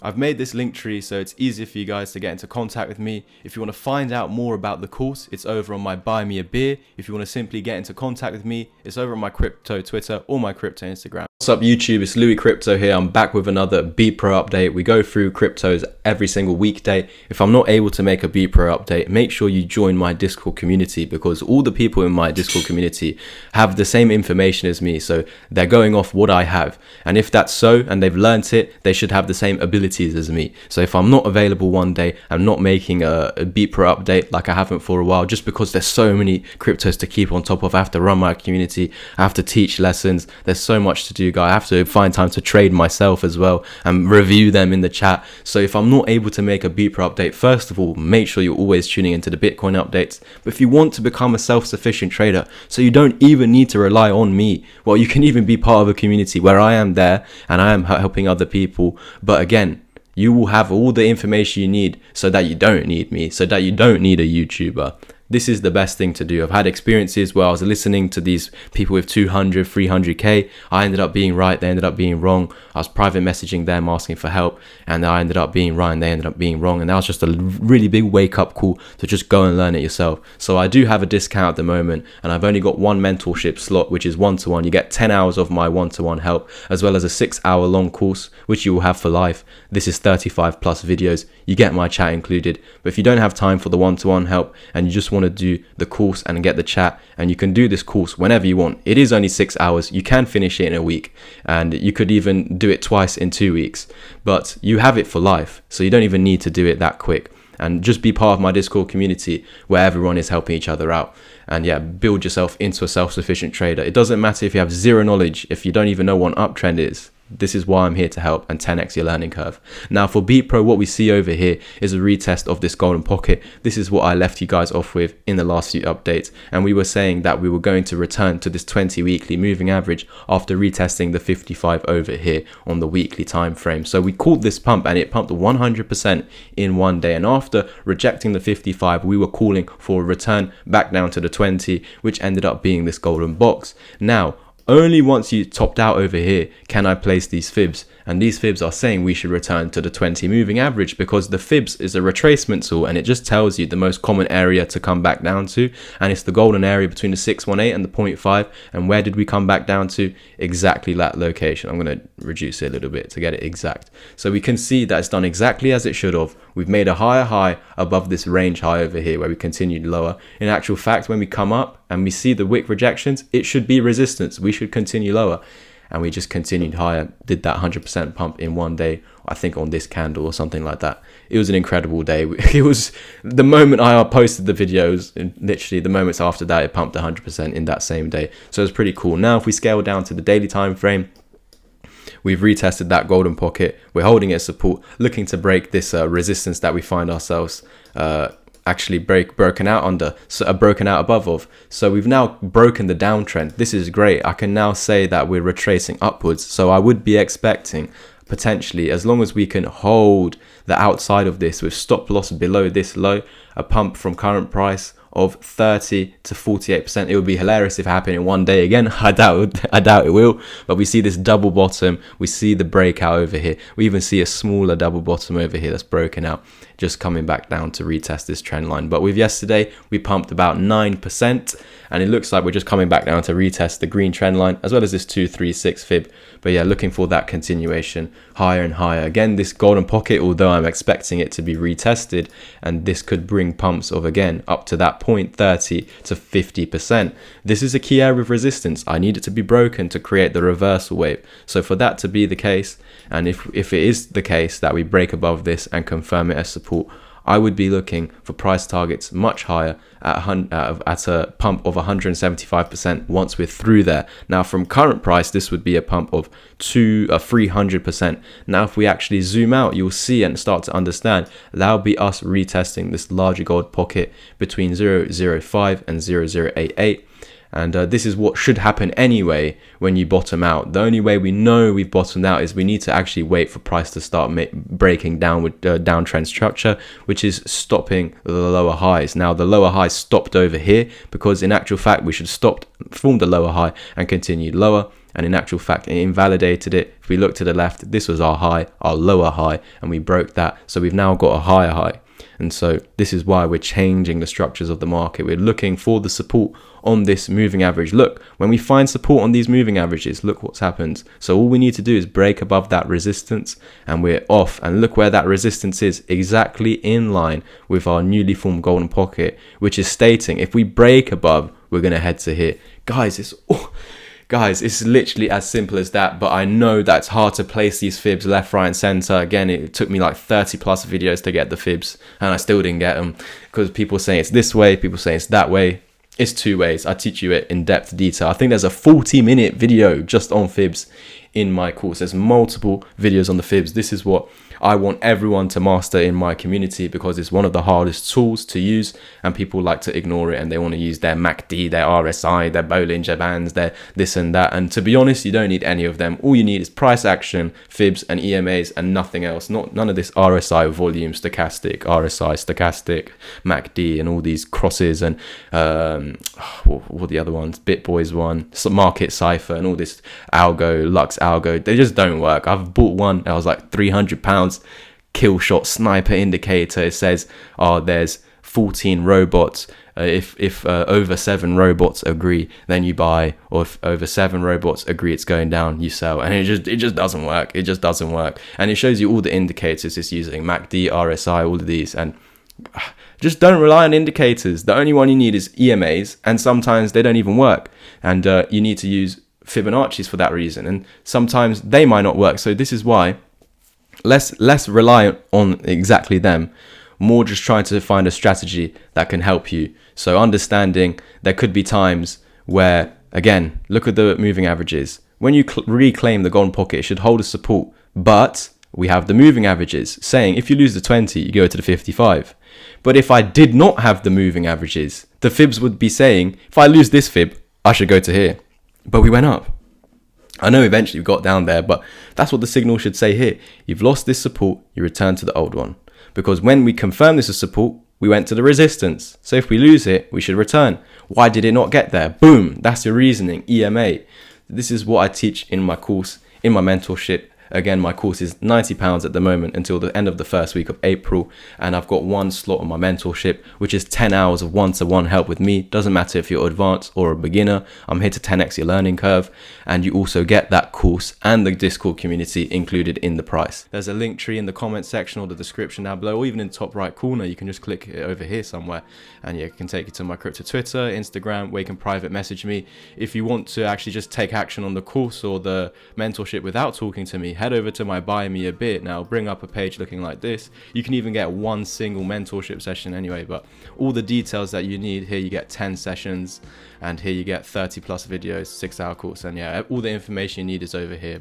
I've made this link tree so it's easier for you guys to get into contact with me. If you want to find out more about the course, it's over on my Buy Me a Beer. If you want to simply get into contact with me, it's over on my crypto Twitter or my crypto Instagram. What's up YouTube, it's Louis Crypto here. I'm back with another Bepro update. We go through cryptos every single weekday. If I'm not able to make a Bepro update, make sure you join my Discord community, because all the people in my Discord community have the same information as me, so they're going off what I have. And if that's so and they've learnt it, they should have the same abilities as me. So if I'm not available one day, I'm not making a Bepro update like I haven't for a while, just because there's so many cryptos to keep on top of. I have to run my community, I have to teach lessons, there's so much to do, guys. I have to find time to trade myself as well and review them in the chat. So if I'm not able to make a Bepro update, first of all, make sure you're always tuning into the Bitcoin updates. But if you want to become a self-sufficient trader, so you don't even need to rely on me, well, you can even be part of a community where I am there and I am helping other people. But again, you will have all the information you need so that you don't need me, so that you don't need a YouTuber. This is the best thing to do. I've had experiences where I was listening to these people with 200, 300k. I ended up being right, they ended up being wrong. I was private messaging them asking for help, and I ended up being right and they ended up being wrong. And that was just a really big wake up call to just go and learn it yourself. So I do have a discount at the moment, and I've only got one mentorship slot, which is 1-to-1. You get 10 hours of my 1-to-1 help, as well as a 6-hour long course, which you will have for life. This is 35 plus videos. You get my chat included. But if you don't have time for the 1-to-1 help and you just want to do the course and get the chat, and you can do this course whenever you want. It is only 6 hours. You can finish it in a week, and you could even do it twice in 2 weeks, but you have it for life, so you don't even need to do it that quick. And just be part of my Discord community where everyone is helping each other out, and yeah, build yourself into a self-sufficient trader. It doesn't matter if you have zero knowledge, if you don't even know what an uptrend is. This is why I'm here to help and 10x your learning curve. Now for Bepro, what we see over here is a retest of this golden pocket. This is what I left you guys off with in the last few updates. And we were saying that we were going to return to this 20 weekly moving average after retesting the 55 over here on the weekly time frame. So we called this pump, and it pumped 100% in one day. And after rejecting the 55, we were calling for a return back down to the 20, which ended up being this golden box. Now, only once you topped out over here can I place these fibs, and these fibs are saying we should return to the 20 moving average, because the fibs is a retracement tool and it just tells you the most common area to come back down to, and it's the golden area between the 618 and the 0.5. And where did we come back down to? Exactly that location. I'm going to reduce it a little bit to get it exact, so we can see that it's done exactly as it should have. We've made a higher high above this range high over here where we continued lower. In actual fact, when we come up and we see the wick rejections, it should be resistance. We should continue lower, and we just continued higher, did that 100% pump in one day, I think on this candle or something like that. It was an incredible day. It was the moment I posted the videos, and literally the moments after that, it pumped 100% in that same day. So it's pretty cool. Now if we scale down to the daily time frame, we've retested that golden pocket. We're holding it as support, looking to break this resistance that we find ourselves actually broken out under, so broken out above of. So we've now broken the downtrend. This is great. I can now say that we're retracing upwards. So I would be expecting potentially, as long as we can hold the outside of this with stop loss below this low, a pump from current price of 30 to 48%. It would be hilarious if it happened in one day again. I doubt it will, but we see this double bottom, we see the breakout over here, we even see a smaller double bottom over here that's broken out, just coming back down to retest this trend line. But with yesterday, we pumped about 9%, and it looks like we're just coming back down to retest the green trend line as well as this 236 fib. But yeah, looking for that continuation higher and higher. Again, this golden pocket, although I'm expecting it to be retested, and this could bring pumps of, again, up to that point 30 to 50%. This is a key area of resistance. I need it to be broken to create the reversal wave. So for that to be the case, and if it is the case that we break above this and confirm it as support, I would be looking for price targets much higher at a pump of 175% once we're through there. Now from current price, this would be a pump of 300%. Now if we actually zoom out, you'll see and start to understand that'll be us retesting this larger gold pocket between 0.05 and 0.088. And this is what should happen anyway when you bottom out. The only way we know we've bottomed out is we need to actually wait for price to start breaking down with downtrend structure, which is stopping the lower highs. Now the lower high stopped over here because in actual fact we should stop, form the lower high and continued lower. And in actual fact, it invalidated it. If we look to the left, this was our high, our lower high, and we broke that. So we've now got a higher high. And so this is why we're changing the structures of the market. We're looking for the support on this moving average. Look, when we find support on these moving averages, look what's happened. So all we need to do is break above that resistance and we're off. And look where that resistance is, exactly in line with our newly formed golden pocket, which is stating if we break above, we're going to head to here. Guys, it's literally as simple as that, but I know that's hard to place these fibs left, right, and center. Again, it took me like 30 plus videos to get the fibs, and I still didn't get them because people say it's this way, people say it's that way. It's two ways. I teach you it in depth detail. I think there's a 40-minute video just on fibs in my course. There's multiple videos on the fibs. This is what I want everyone to master in my community because it's one of the hardest tools to use and people like to ignore it and they want to use their MACD, their RSI, their Bollinger Bands, their this and that. And to be honest, you don't need any of them. All you need is price action, fibs and EMAs and nothing else. None of this RSI, volume, stochastic, RSI, stochastic, MACD and all these crosses and what are the other ones? BitBoys one, Market Cipher and all this algo, Lux algo. They just don't work. I've bought one. I was like £300. Kill shot sniper indicator. It says, there's 14 robots. If over 7 robots agree, then you buy, or if over 7 robots agree it's going down, you sell. And it just doesn't work. It just doesn't work. And it shows you all the indicators it's using, MACD, RSI, all of these. And just don't rely on indicators. The only one you need is EMAs, and sometimes they don't even work. And you need to use Fibonacci's for that reason. And sometimes they might not work. So this is why less reliant on exactly them, more just trying to find a strategy that can help you. So understanding there could be times where, again, look at the moving averages. When you reclaim the golden pocket, it should hold a support, but we have the moving averages saying if you lose the 20, you go to the 55. But if I did not have the moving averages, the fibs would be saying, if I lose this fib, I should go to here. But we went up. I know eventually we got down there, but that's what the signal should say here. You've lost this support, you return to the old one. Because when we confirm this as support, we went to the resistance. So if we lose it, we should return. Why did it not get there? Boom, that's your reasoning, EMA. This is what I teach in my course, in my mentorship. Again, my course is £90 at the moment until the end of the first week of April. And I've got one slot on my mentorship, which is 10 hours of one-to-one help with me. Doesn't matter if you're advanced or a beginner. I'm here to 10x your learning curve. And you also get that course and the Discord community included in the price. There's a link tree in the comment section or the description down below, or even in the top right corner. You can just click it over here somewhere. And yeah, it can take you to my crypto Twitter, Instagram, where you can private message me. If you want to actually just take action on the course or the mentorship without talking to me, head over to my Buy Me a Bit. Now, bring up a page looking like this. You can even get one single mentorship session anyway, but all the details that you need here, you get 10 sessions, and here you get 30 plus videos, 6-hour course, and yeah, all the information you need is over here.